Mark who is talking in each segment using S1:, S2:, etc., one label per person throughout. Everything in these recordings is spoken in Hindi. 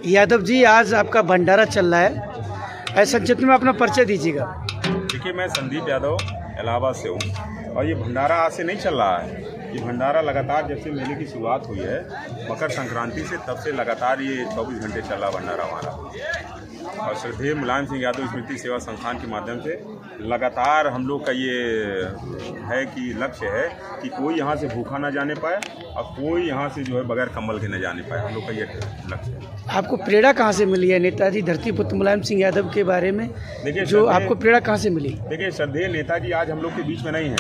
S1: यादव जी, आज आपका भंडारा चल रहा है, ऐसा संक्षिप्त में अपना परिचय दीजिएगा।
S2: देखिए, मैं संदीप यादव इलाहाबाद से हूँ और ये भंडारा आज से नहीं चल रहा है। ये भंडारा लगातार जब से मेले की शुरुआत हुई है मकर संक्रांति से, तब से लगातार ये 24 घंटे चल रहा भंडारा हमारा। और श्रद्धेय मुलायम सिंह यादव स्मृति सेवा संस्थान के माध्यम से लगातार हम लोग का ये है कि लक्ष्य है कि कोई यहाँ से भूखा ना जाने पाए और कोई यहाँ से जो है बगैर कंबल के न जाने पाए। हम लोग का ये लक्ष्य है।
S1: आपको प्रेरणा कहाँ से मिली है नेताजी धरती पुत्र मुलायम सिंह यादव के बारे में?
S2: देखिए,
S1: जो आपको प्रेरणा कहाँ से मिली?
S2: देखिए, श्रद्धेय नेताजी आज हम लोग के बीच में नहीं हैं,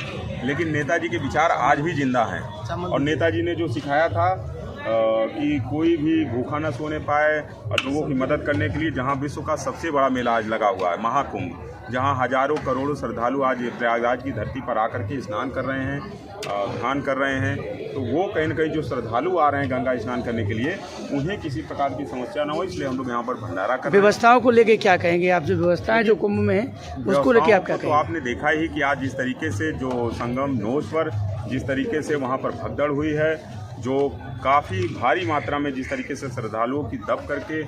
S2: लेकिन नेताजी के विचार आज भी जिंदा हैं। और नेताजी ने जो सिखाया था कि कोई भी भूखा न सोने पाए और लोगों की मदद करने के लिए, जहां विश्व का सबसे बड़ा मेला आज लगा हुआ है महाकुंभ, जहां हजारों करोड़ों श्रद्धालु आज प्रयागराज की धरती पर आकर के स्नान कर रहे हैं, ध्यान कर रहे हैं, तो वो कहीं न कहीं जो श्रद्धालु आ रहे हैं गंगा स्नान करने के लिए, उन्हें किसी प्रकार की समस्या ना हो, इसलिए हम लोग यहाँ पर भंडारा कर रहे हैं।
S1: व्यवस्थाओं को लेके क्या कहेंगे आप? जो व्यवस्थाएं जो कुंभ में है उसको लेके आप क्या कहेंगे?
S2: तो आपने देखा ही कि आज जिस तरीके से जो संगम नोस पर जिस तरीके से वहाँ पर भगदड़ हुई है, जो काफ़ी भारी मात्रा में जिस तरीके से श्रद्धालुओं की दब करके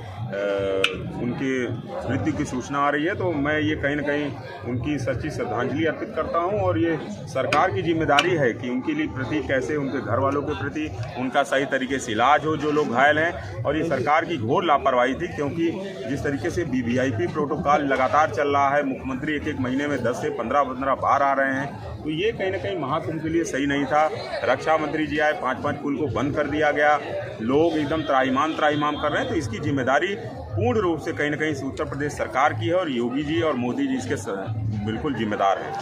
S2: उनके मृत्यु की सूचना आ रही है, तो मैं ये कहीं ना कहीं उनकी सच्ची श्रद्धांजलि अर्पित करता हूं। और ये सरकार की जिम्मेदारी है कि उनके लिए प्रति कैसे उनके घर वालों के प्रति उनका सही तरीके से इलाज हो, जो लोग घायल हैं। और ये सरकार की घोर लापरवाही थी, क्योंकि जिस तरीके से वीवीआईपी प्रोटोकॉल लगातार चल रहा है, मुख्यमंत्री एक महीने में 10 से 15 बार आ रहे हैं, तो ये कहीं ना कहीं महाकुंभ के लिए सही नहीं था। रक्षा मंत्री जी आए, 5 पुल को बंद कर दिया गया, लोग एकदम त्राहिमाम कर रहे हैं, तो इसकी जिम्मेदारी पूर्ण रूप से कहीं ना कहीं उत्तर प्रदेश सरकार की है और योगी जी और मोदी जी इसके बिल्कुल जिम्मेदार हैं।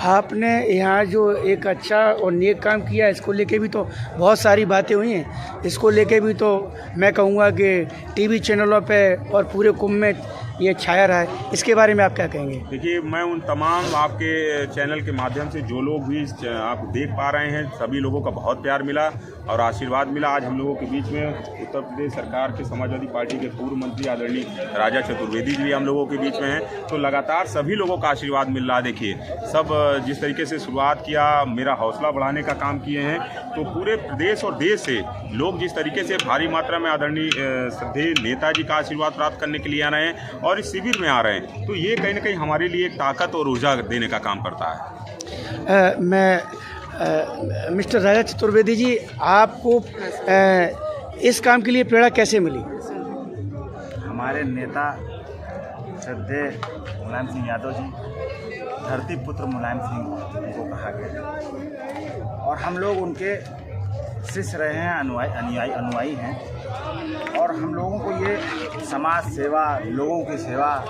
S1: आपने यहाँ जो एक अच्छा और नेक काम किया, इसको लेके भी तो बहुत सारी बातें हुई हैं। इसको लेके भी तो मैं कहूँगा कि टीवी चैनलों पे और पूरे कुंभ में ये छाया रहा है, इसके बारे में आप क्या कहेंगे? देखिए,
S2: मैं उन तमाम आपके चैनल के माध्यम से जो लोग भी आप देख पा रहे हैं, सभी लोगों का बहुत प्यार मिला और आशीर्वाद मिला। आज हम लोगों के बीच में उत्तर प्रदेश सरकार के समाजवादी पार्टी के पूर्व मंत्री आदरणीय राजा चतुर्वेदी जी भी हम लोगों के बीच में हैं, तो लगातार सभी लोगों का आशीर्वाद मिल रहा है। देखिए, सब जिस तरीके से शुरुआत किया, मेरा हौसला बढ़ाने का काम किए हैं, तो पूरे प्रदेश और देश से लोग जिस तरीके से भारी मात्रा में आदरणीय श्रद्धेय नेताजी का आशीर्वाद प्राप्त करने के लिए आ रहे हैं और इस शिविर में आ रहे हैं, तो ये कहीं ना कहीं हमारे लिए एक ताकत और ऊर्जा देने का काम करता है।
S1: मिस्टर राजा चतुर्वेदी जी, आपको इस काम के लिए प्रेरणा कैसे मिली?
S3: हमारे नेता श्रद्धेय मुलायम सिंह यादव जी, धरती पुत्र मुलायम सिंह उनको कहा गया, और हम लोग उनके शिष्य रहे हैं, अनुयायी हैं, और हम लोगों को ये समाज सेवा, लोगों की सेवा,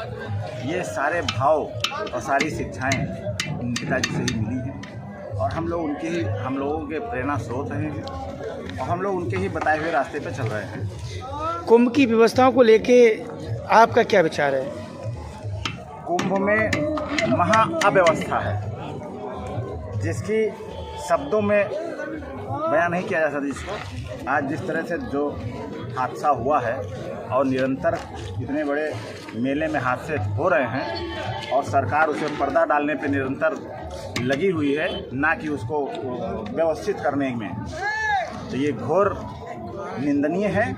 S3: ये सारे भाव और सारी शिक्षाएं पिताजी से ही मिली हैं, और हम लोगों के प्रेरणा स्रोत रहे हैं, और हम लोग उनके ही बताए हुए रास्ते पे चल रहे हैं।
S1: कुंभ की व्यवस्थाओं को लेके आपका क्या विचार है?
S3: कुंभ में महा अव्यवस्था है, जिसकी शब्दों में बयान नहीं किया जा सकता। जिसको आज जिस तरह से जो हादसा हुआ है और निरंतर इतने बड़े मेले में हादसे हो रहे हैं और सरकार उसे पर्दा डालने पे निरंतर लगी हुई है, ना कि उसको व्यवस्थित करने में, तो ये घोर निंदनीय है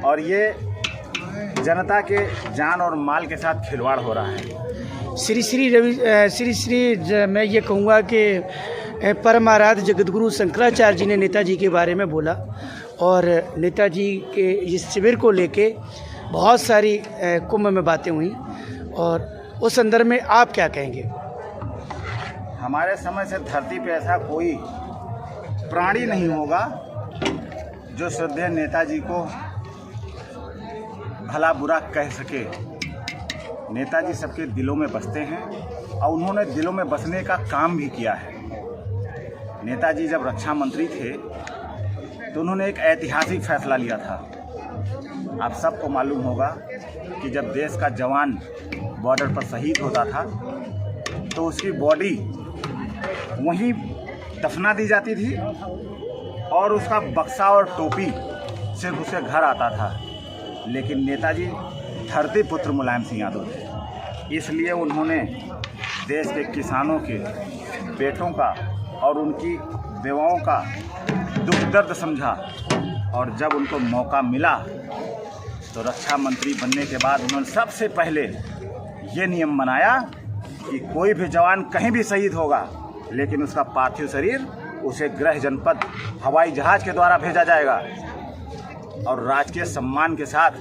S3: और ये जनता के जान और माल के साथ खिलवाड़ हो रहा है। श्री मैं ये कहूँगा कि परम आराध्य जगतगुरु शंकराचार्य जी ने नेताजी के बारे में बोला, और नेताजी के इस शिविर को लेके बहुत सारी कुंभ में बातें हुई, और उस संदर्भ में आप क्या कहेंगे? हमारे समय से धरती पे ऐसा कोई प्राणी नहीं होगा जो श्रद्धेय नेताजी को भला बुरा कह सके। नेताजी सबके दिलों में बसते हैं और उन्होंने दिलों में बसने का काम भी किया है। नेताजी जब रक्षा मंत्री थे तो उन्होंने एक ऐतिहासिक फैसला लिया था। आप सबको मालूम होगा कि जब देश का जवान बॉर्डर पर शहीद होता था तो उसकी बॉडी वहीं दफना दी जाती थी और उसका बक्सा और टोपी सिर्फ उसे घर आता था। लेकिन नेताजी धरती पुत्र मुलायम सिंह यादव थे, इसलिए उन्होंने देश के किसानों के बेटों का और उनकी बेवाओं का दुख दर्द समझा और जब उनको मौका मिला तो रक्षा मंत्री बनने के बाद उन्होंने सबसे पहले ये नियम बनाया कि कोई भी जवान कहीं भी शहीद होगा लेकिन उसका पार्थिव शरीर उसे गृह जनपद हवाई जहाज के द्वारा भेजा जाएगा और राजकीय सम्मान के साथ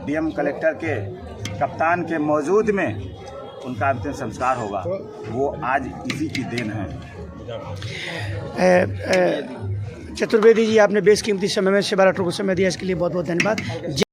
S3: डीएम कलेक्टर के कप्तान के मौजूद में उनका अंतिम संस्कार होगा। वो आज इसी की देन है।
S1: चतुर्वेदी जी, आपने बेशकीमती समय में से 12 को समय दिया, इसके लिए बहुत बहुत धन्यवाद।